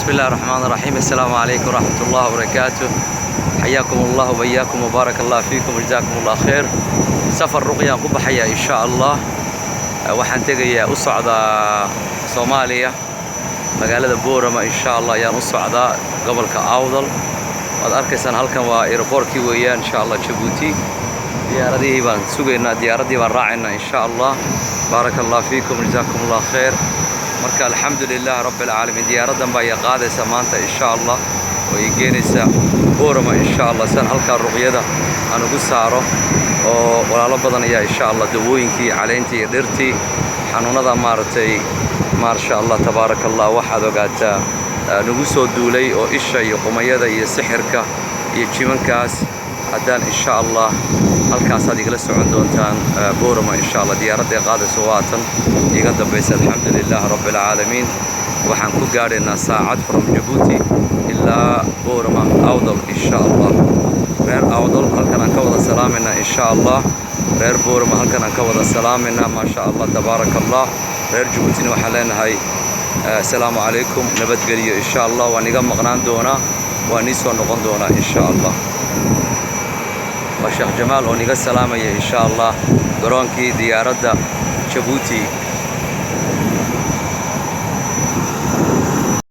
بسم الله الرحمن الرحيم. السلام عليكم ورحمة الله وبركاته. حياكم الله وبياكم وبارك الله فيكم وجزاكم الله خير. سفر رقية قبحية إن شاء الله. waxaan tegayaa u socdaa Soomaaliya magaalada Boorama إن شاء الله ayaan u socdaa gobolka Awdal. waad arkaysaan halkan waa airportkii weeyaan إن شاء الله Djibouti. diyaaradii baan sugaynaa, diyaaradii baan raacaynaa إن شاء الله. بارك الله فيكم وجزاكم الله خير. marka alxamdulillaah rabbil caalamiin diyaaradan baa qaadaysa maanta إن شاء الله way geenaysaa Boorama إن شاء الله san halka ruqyada aan ugu saaro oo walaalo badan ayaa إن شاء الله dawooyinkii caleyntii dhirtii xanuunada maartay maasha Allah tabaarakallah waxaad ogaataa nagu soo duulay oo isha iyo qumayada iyo sixirka iyo jimankaas haddaan إن شاء الله halkaas aad igala socon doontaan Boorama إن شاء الله diyaaradda qaadayso waatan iga dambaysa alxamdulillaah rabbil caalamiin. waxaan ku gaadhaynaa saacad from Djibouti ilaa Boorama Awdal إن شاء الله. reer Awdal halkan aan ka wada salaamayna إن شاء الله. reer Boorama halkan aan ka wada salaamayna ما شاء الله tabaarakallah. reer Djiboutina waxaan leenahay assalaamu calaykum nabadgelyo إن شاء الله. waan iga maqnaan doonaa, waan soo noqon doonaa إن شاء الله. waa Sheekh Jamaal oo niga salaamaya إن شاء الله garoonkii diyaaradda Djibouti